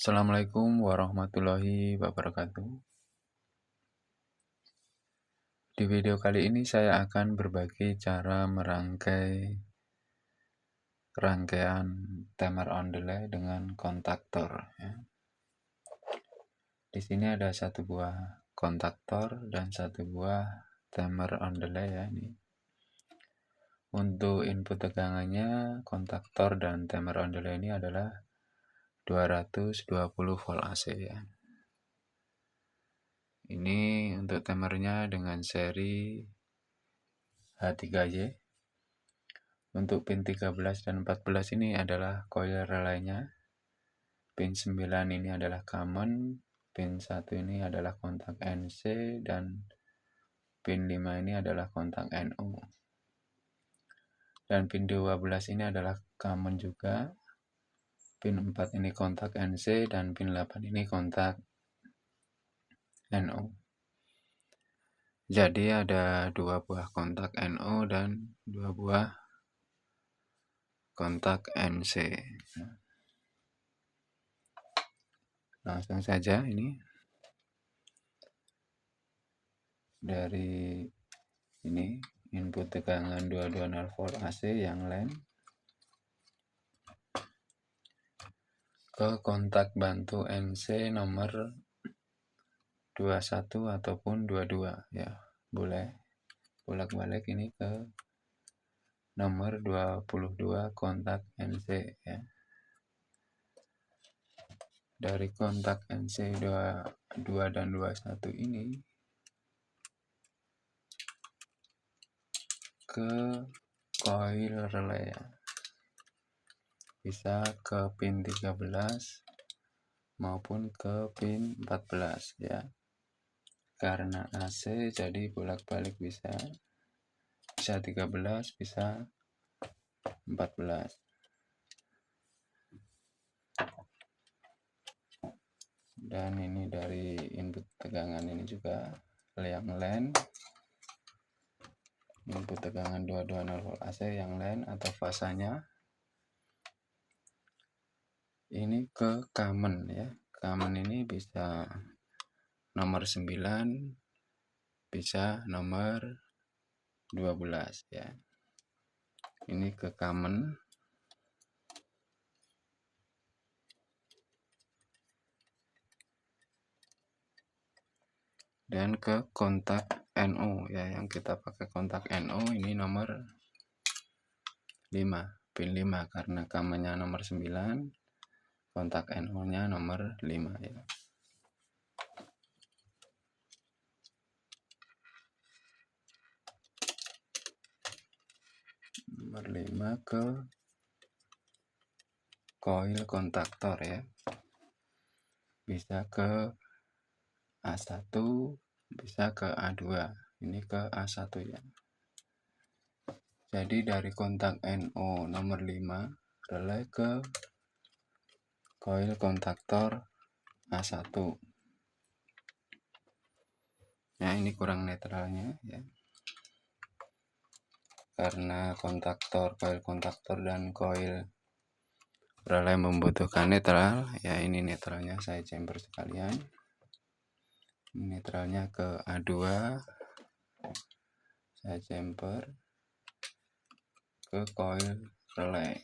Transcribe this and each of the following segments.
Assalamualaikum warahmatullahi wabarakatuh. Di video kali ini saya akan berbagi cara merangkai rangkaian timer on delay dengan kontaktor. Di sini ada satu buah kontaktor dan satu buah timer on delay ya. Ini. Untuk input tegangannya kontaktor dan timer on delay ini adalah 220 volt AC ya. Ini untuk timernya dengan seri H3Y. Untuk pin 13 dan 14 ini adalah coil relaynya. Pin 9 ini adalah common. Pin 1 ini adalah kontak NC dan pin 5 ini adalah kontak NO. Dan pin 12 ini adalah common juga. Pin 4 ini kontak NC dan pin 8 ini kontak NO. Jadi ada dua buah kontak NO dan dua buah kontak NC. Langsung saja ini dari ini input tegangan 220 volt AC yang line ke kontak bantu NC nomor 21 ataupun 22 ya. Boleh bolak-balik ini ke nomor 22 kontak NC ya. Dari kontak NC 22 dan 21 ini ke coil relay ya. Bisa ke pin 13 maupun ke pin 14 ya. Karena AC jadi bolak-balik bisa 13 bisa 14. Dan ini dari input tegangan ini juga yang line, input tegangan 220 volt AC yang line atau fasanya ini ke common ya. Common ini bisa nomor 9 bisa nomor 12 ya. Ini ke common. Dan ke kontak NO ya, yang kita pakai kontak NO ini nomor 5, pin 5 karena commonnya nomor 9, kontak NO nya nomor 5 ya. Nomor 5 ke coil kontaktor ya. Bisa ke A1, bisa ke A2. Ini ke A1 ya. Jadi dari kontak NO nomor 5 relay ke coil kontaktor A1. Ya, ini kurang netralnya ya. Karena coil kontaktor dan coil relay membutuhkan netral ya. Ini netralnya saya jumper sekalian. Netralnya ke A2 saya jumper ke coil relay.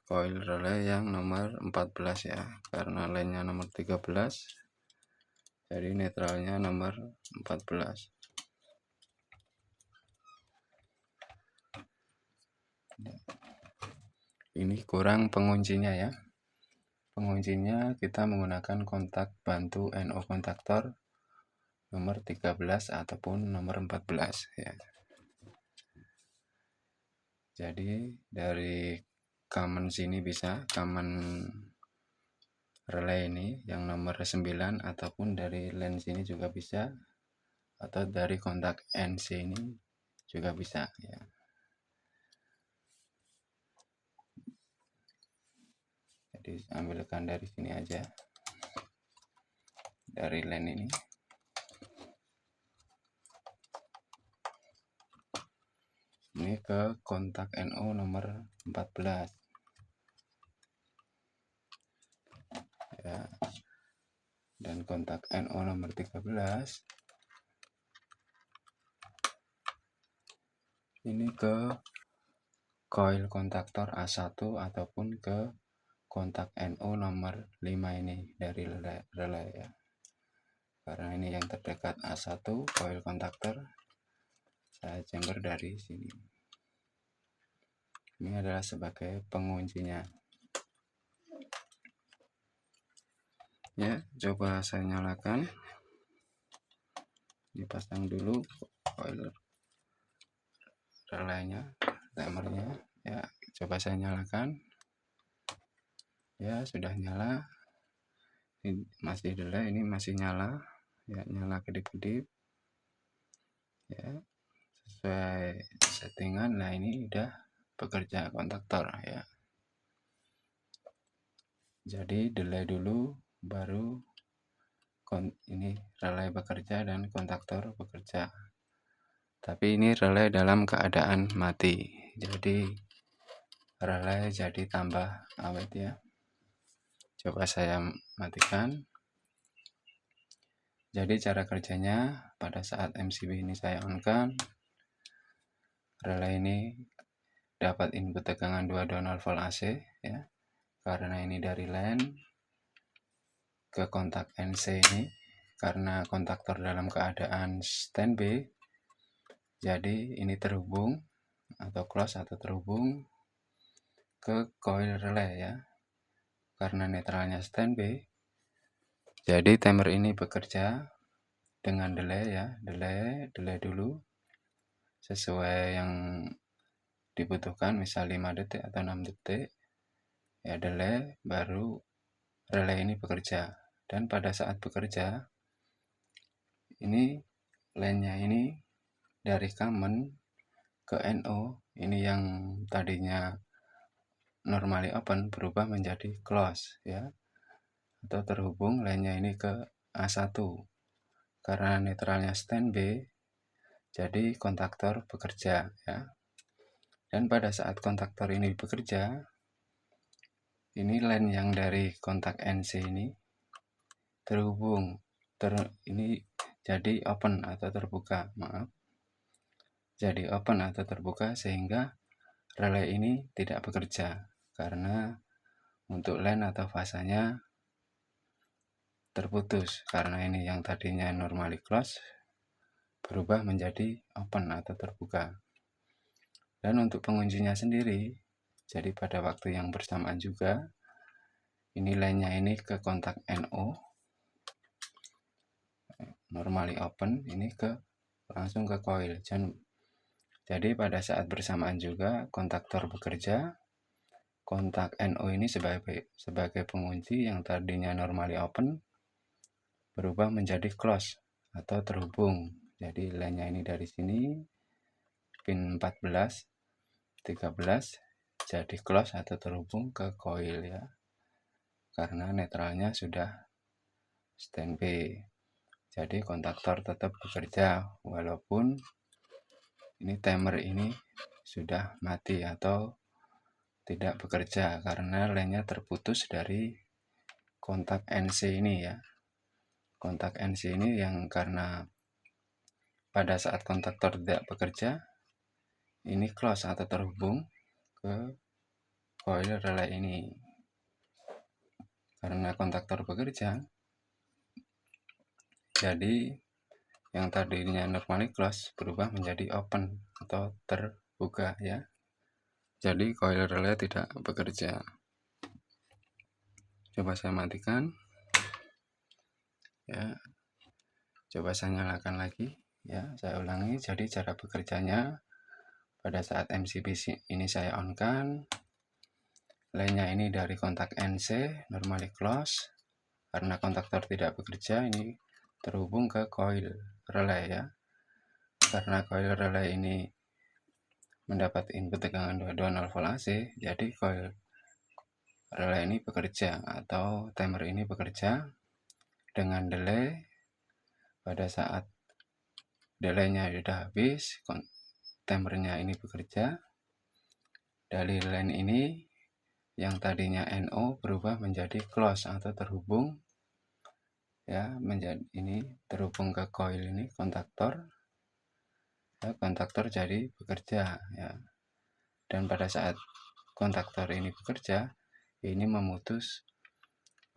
Coil relay yang nomor 14 ya, karena lainnya nomor 13 jadi netralnya nomor 14. Ini kurang penguncinya ya. Penguncinya kita menggunakan kontak bantu NO kontaktor nomor 13 ataupun nomor 14 ya. Jadi dari common sini bisa common relay ini yang nomor 9 ataupun dari line sini juga bisa, atau dari kontak NC ini juga bisa ya. Jadi ambilkan dari sini aja, dari line ini. ini ke kontak NO nomor 14 ya, dan kontak NO nomor 13 ini ke coil kontaktor A1 ataupun ke kontak NO nomor 5 ini dari relay ya. Karena ini yang terdekat A1 coil kontaktor, saya chamber dari sini. Ini adalah sebagai penguncinya. Ya, coba saya nyalakan. Dipasang dulu coil relaynya, timernya. Ya, coba saya nyalakan. Ya, sudah nyala. Ini masih delay, ini masih nyala. Ya, nyala kedip-kedip. Ya, sesuai settingan. Nah, ini udah bekerja kontaktor ya. Jadi delay dulu, baru ini relay bekerja dan kontaktor bekerja. Tapi ini relay dalam keadaan mati. Jadi relay jadi tambah awet ya. Coba saya matikan. Jadi cara kerjanya pada saat MCB ini saya on-kan, relay ini dapat input tegangan 220 volt AC ya. Karena ini dari LAN ke kontak NC ini, karena kontaktor dalam keadaan standby, jadi ini terhubung atau close atau terhubung ke coil relay ya. Karena netralnya standby, jadi timer ini bekerja dengan delay ya, delay dulu sesuai yang dibutuhkan, misal 5 detik atau 6 detik ya, delay baru relay ini bekerja. Dan pada saat bekerja ini line-nya ini dari common ke NO, ini yang tadinya normally open berubah menjadi close ya, atau terhubung line-nya ini ke A1. Karena netralnya standby, jadi kontaktor bekerja ya. Dan pada saat kontaktor ini bekerja, ini line yang dari kontak NC ini terhubung, ini jadi open atau terbuka, maaf. Jadi open atau terbuka sehingga relay ini tidak bekerja karena untuk line atau fasanya terputus, karena ini yang tadinya normally close berubah menjadi open atau terbuka. Dan untuk penguncinya sendiri, jadi pada waktu yang bersamaan juga ini line-nya ini ke kontak NO normally open, ini langsung ke coil. Jadi pada saat bersamaan juga kontaktor bekerja, kontak NO ini sebagai pengunci yang tadinya normally open berubah menjadi close atau terhubung. Jadi line-nya ini dari sini pin 14, 13 jadi close atau terhubung ke coil ya. Karena netralnya sudah standby. Jadi kontaktor tetap bekerja walaupun ini timer ini sudah mati atau tidak bekerja karena line-nya terputus dari kontak NC ini ya. Kontak NC ini yang karena pada saat kontaktor tidak bekerja, ini close atau terhubung ke coil relay ini. Karena kontaktor bekerja, jadi yang tadinya normally close berubah menjadi open atau terbuka ya. Jadi coil relay tidak bekerja. Coba saya matikan ya. Coba saya nyalakan lagi ya. Saya ulangi. Jadi cara bekerjanya pada saat MCB ini saya on-kan, line-nya ini dari kontak NC normally close. Karena kontaktor tidak bekerja, ini terhubung ke coil relay ya. Karena coil relay ini mendapat input tegangan 220 volt AC, jadi coil relay ini bekerja atau timer ini bekerja dengan delay. Pada saat delaynya sudah habis, timernya ini bekerja, dari line ini yang tadinya NO berubah menjadi close atau terhubung, ya, menjadi ini terhubung ke coil ini kontaktor, ya, kontaktor jadi bekerja, ya. Dan pada saat kontaktor ini bekerja, ini memutus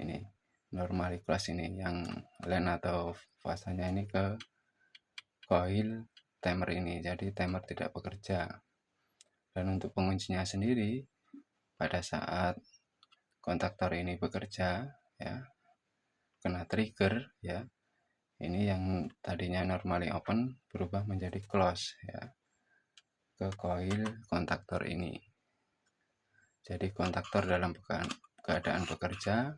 ini normally close ini yang line atau fasanya ini ke coil timer ini, jadi timer tidak bekerja. Dan untuk penguncinya sendiri, pada saat kontaktor ini bekerja, ya, kena trigger, ya, ini yang tadinya normally open berubah menjadi close, ya, ke coil kontaktor ini. Jadi kontaktor dalam keadaan bekerja,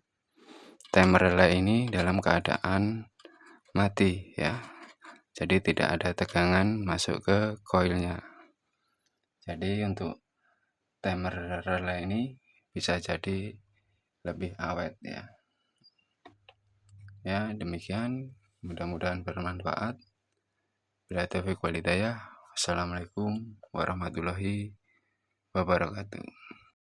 timer relay ini dalam keadaan mati, ya. Jadi tidak ada tegangan masuk ke coilnya. Jadi untuk timer relay ini bisa jadi lebih awet, ya. Ya, demikian, mudah-mudahan bermanfaat. Bila taufiq wal hidayah. Wassalamualaikum warahmatullahi wabarakatuh.